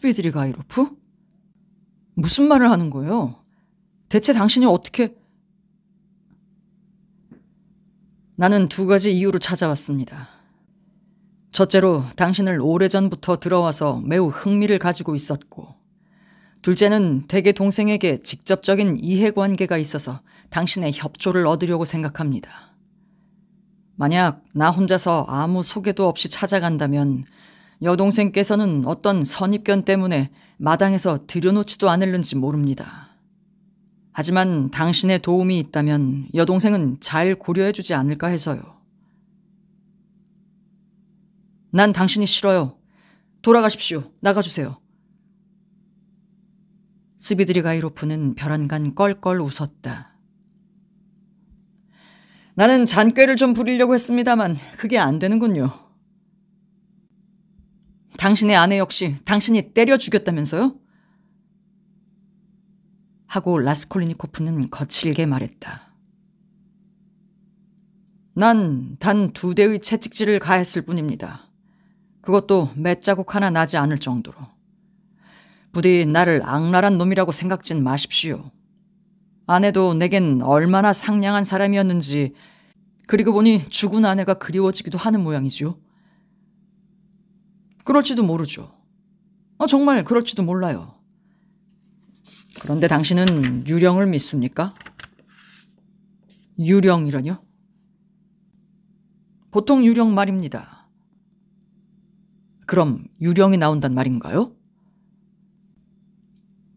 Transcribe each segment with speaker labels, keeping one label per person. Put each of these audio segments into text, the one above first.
Speaker 1: 스비드리가이로프? 무슨 말을 하는 거예요? 대체 당신이 어떻게... 나는 두 가지 이유로 찾아왔습니다. 첫째로 당신을 오래전부터 들어와서 매우 흥미를 가지고 있었고, 둘째는 대개 동생에게 직접적인 이해관계가 있어서 당신의 협조를 얻으려고 생각합니다. 만약 나 혼자서 아무 소개도 없이 찾아간다면 여동생께서는 어떤 선입견 때문에 마당에서 들여놓지도 않을는지 모릅니다. 하지만 당신의 도움이 있다면 여동생은 잘 고려해주지 않을까 해서요. 난 당신이 싫어요. 돌아가십시오. 나가주세요. 스비드리가이로프는 벼랑간 껄껄 웃었다. 나는 잔꾀를 좀 부리려고 했습니다만 그게 안 되는군요. 당신의 아내 역시 당신이 때려 죽였다면서요? 하고 라스콜리니코프는 거칠게 말했다. 난 단 2대의 채찍질을 가했을 뿐입니다. 그것도 맷자국 하나 나지 않을 정도로. 부디 나를 악랄한 놈이라고 생각진 마십시오. 아내도 내겐 얼마나 상냥한 사람이었는지, 그리고 보니 죽은 아내가 그리워지기도 하는 모양이지요. 그럴지도 모르죠. 정말 그럴지도 몰라요. 그런데 당신은 유령을 믿습니까? 유령이라뇨? 보통 유령 말입니다. 그럼 유령이 나온단 말인가요?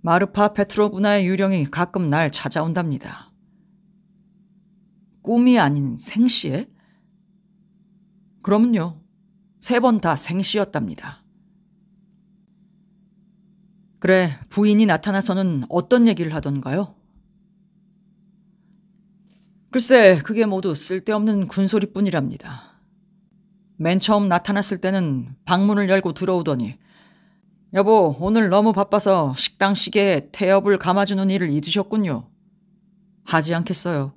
Speaker 1: 마르파 페트로브나의 유령이 가끔 날 찾아온답니다. 꿈이 아닌 생시에? 그러면요, 3번 다 생시였답니다. 그래, 부인이 나타나서는 어떤 얘기를 하던가요? 글쎄, 그게 모두 쓸데없는 군소리뿐이랍니다. 맨 처음 나타났을 때는 방문을 열고 들어오더니 여보, 오늘 너무 바빠서 식당 시계에 태엽을 감아주는 일을 잊으셨군요. 하지 않겠어요.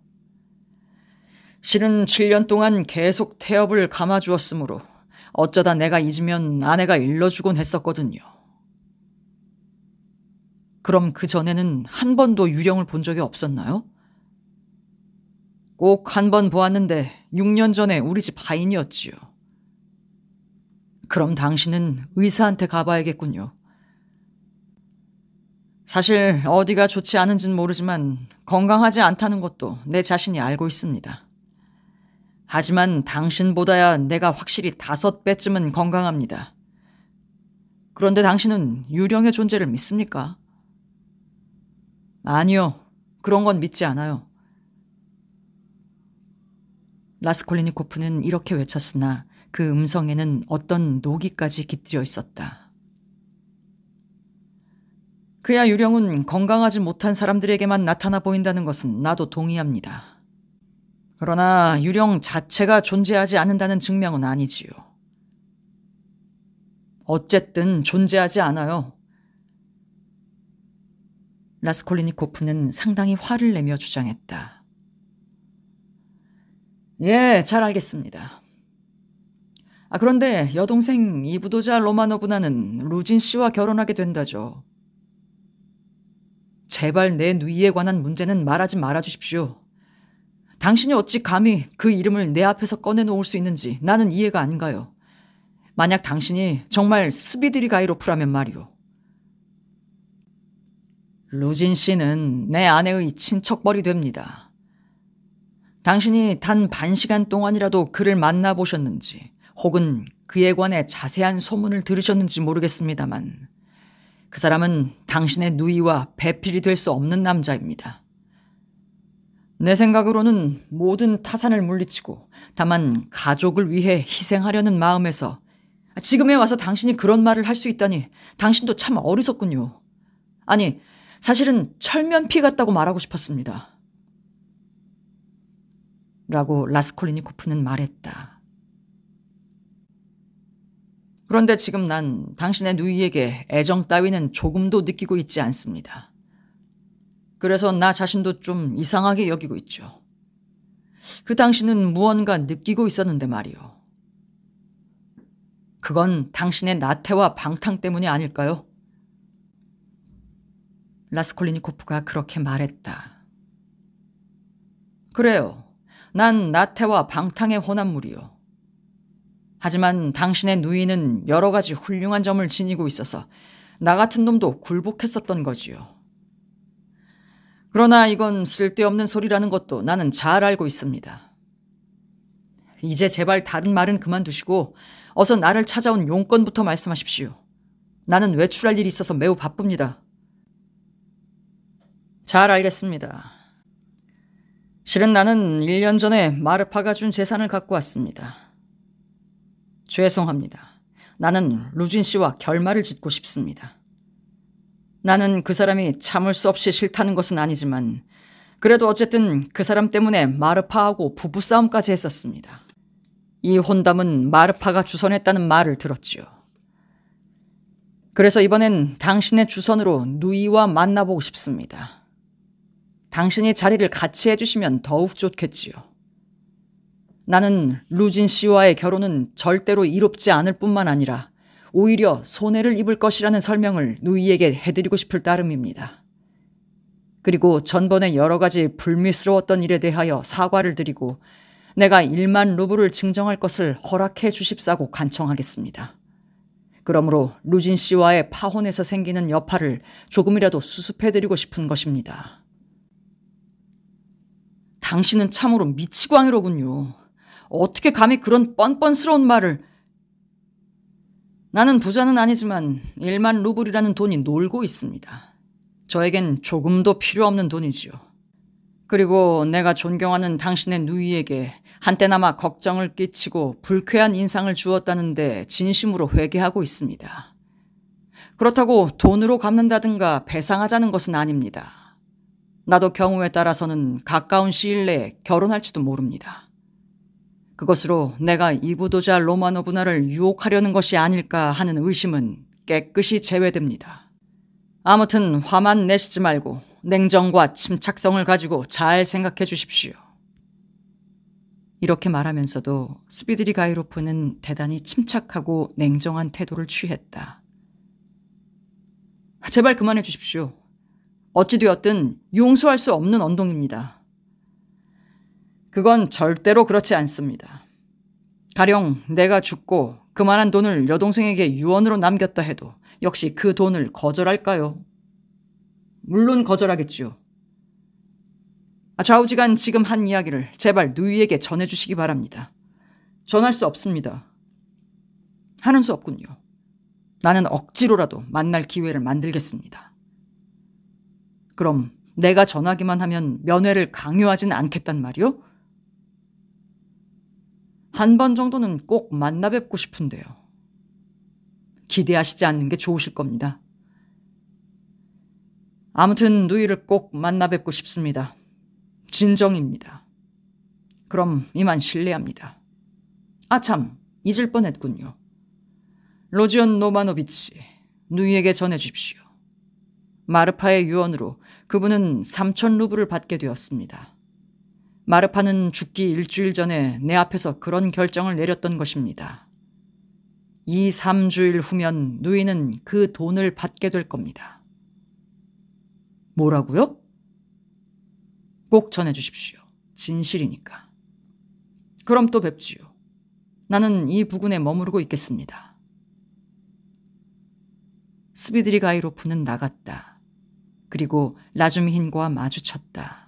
Speaker 1: 실은 7년 동안 계속 태엽을 감아주었으므로 어쩌다 내가 잊으면 아내가 일러주곤 했었거든요. 그럼 그 전에는 한 번도 유령을 본 적이 없었나요? 꼭 한 번 보았는데 6년 전에 우리 집 하인이었지요. 그럼 당신은 의사한테 가봐야겠군요. 사실 어디가 좋지 않은지는 모르지만 건강하지 않다는 것도 내 자신이 알고 있습니다. 하지만 당신보다야 내가 확실히 5배쯤은 건강합니다. 그런데 당신은 유령의 존재를 믿습니까? 아니요. 그런 건 믿지 않아요. 라스콜리니코프는 이렇게 외쳤으나 그 음성에는 어떤 노기까지 깃들여 있었다. 그야 유령은 건강하지 못한 사람들에게만 나타나 보인다는 것은 나도 동의합니다. 그러나 유령 자체가 존재하지 않는다는 증명은 아니지요. 어쨌든 존재하지 않아요. 라스콜리니코프는 상당히 화를 내며 주장했다. 예, 잘 알겠습니다. 그런데 여동생 이브도자 로마노브나는 루진 씨와 결혼하게 된다죠. 제발 내 누이에 관한 문제는 말하지 말아주십시오. 당신이 어찌 감히 그 이름을 내 앞에서 꺼내놓을 수 있는지 나는 이해가 안 가요. 만약 당신이 정말 스비드리가이로프라면 말이오. 루진 씨는 내 아내의 친척벌이 됩니다. 당신이 단 반시간 동안이라도 그를 만나보셨는지 혹은 그에 관해 자세한 소문을 들으셨는지 모르겠습니다만 그 사람은 당신의 누이와 배필이 될 수 없는 남자입니다. 내 생각으로는 모든 타산을 물리치고 다만 가족을 위해 희생하려는 마음에서 지금에 와서 당신이 그런 말을 할 수 있다니 당신도 참 어리석군요. 아니, 사실은 철면피 같다고 말하고 싶었습니다. 라고 라스콜리니코프는 말했다. 그런데 지금 난 당신의 누이에게 애정 따위는 조금도 느끼고 있지 않습니다. 그래서 나 자신도 좀 이상하게 여기고 있죠. 그 당신은 무언가 느끼고 있었는데 말이요. 그건 당신의 나태와 방탕 때문이 아닐까요? 라스콜리니코프가 그렇게 말했다. 그래요. 난 나태와 방탕의 혼합물이요. 하지만 당신의 누이는 여러 가지 훌륭한 점을 지니고 있어서 나 같은 놈도 굴복했었던 거지요. 그러나 이건 쓸데없는 소리라는 것도 나는 잘 알고 있습니다. 이제 제발 다른 말은 그만두시고 어서 나를 찾아온 용건부터 말씀하십시오. 나는 외출할 일이 있어서 매우 바쁩니다. 잘 알겠습니다. 실은 나는 1년 전에 마르파가 준 재산을 갖고 왔습니다. 죄송합니다. 나는 루진 씨와 결말을 짓고 싶습니다. 나는 그 사람이 참을 수 없이 싫다는 것은 아니지만 그래도 어쨌든 그 사람 때문에 마르파하고 부부싸움까지 했었습니다. 이 혼담은 마르파가 주선했다는 말을 들었지요. 그래서 이번엔 당신의 주선으로 누이와 만나보고 싶습니다. 당신이 자리를 같이 해주시면 더욱 좋겠지요. 나는 루진 씨와의 결혼은 절대로 이롭지 않을 뿐만 아니라 오히려 손해를 입을 것이라는 설명을 누이에게 해드리고 싶을 따름입니다. 그리고 전번에 여러 가지 불미스러웠던 일에 대하여 사과를 드리고 내가 1만 루블을 증정할 것을 허락해 주십사고 간청하겠습니다. 그러므로 루진 씨와의 파혼에서 생기는 여파를 조금이라도 수습해드리고 싶은 것입니다. 당신은 참으로 미치광이로군요. 어떻게 감히 그런 뻔뻔스러운 말을... 나는 부자는 아니지만 1만 루블이라는 돈이 놀고 있습니다. 저에겐 조금도 필요 없는 돈이지요. 그리고 내가 존경하는 당신의 누이에게 한때나마 걱정을 끼치고 불쾌한 인상을 주었다는데 진심으로 회개하고 있습니다. 그렇다고 돈으로 갚는다든가 배상하자는 것은 아닙니다. 나도 경우에 따라서는 가까운 시일 내에 결혼할지도 모릅니다. 그것으로 내가 이부도자 로마노브나를 유혹하려는 것이 아닐까 하는 의심은 깨끗이 제외됩니다. 아무튼 화만 내시지 말고 냉정과 침착성을 가지고 잘 생각해 주십시오. 이렇게 말하면서도 스비드리가이로프는 대단히 침착하고 냉정한 태도를 취했다. 제발 그만해 주십시오. 어찌 되었든 용서할 수 없는 언동입니다. 그건 절대로 그렇지 않습니다. 가령 내가 죽고 그만한 돈을 여동생에게 유언으로 남겼다 해도 역시 그 돈을 거절할까요? 물론 거절하겠지요. 좌우지간 지금 한 이야기를 제발 누이에게 전해주시기 바랍니다. 전할 수 없습니다. 하는 수 없군요. 나는 억지로라도 만날 기회를 만들겠습니다. 그럼 내가 전하기만 하면 면회를 강요하진 않겠단 말이요? 한 번 정도는 꼭 만나 뵙고 싶은데요. 기대하시지 않는 게 좋으실 겁니다. 아무튼 누이를 꼭 만나 뵙고 싶습니다. 진정입니다. 그럼 이만 실례합니다. 참, 잊을 뻔했군요. 로지온 노마노비치, 누이에게 전해주십시오. 마르파의 유언으로 그분은 3천 루블을 받게 되었습니다. 마르파는 죽기 일주일 전에 내 앞에서 그런 결정을 내렸던 것입니다. 2, 3주일 후면 누이는 그 돈을 받게 될 겁니다. 뭐라고요? 꼭 전해주십시오. 진실이니까. 그럼 또 뵙지요. 나는 이 부근에 머무르고 있겠습니다. 스비드리가이로프는 나갔다. 그리고 라주미힌과 마주쳤다.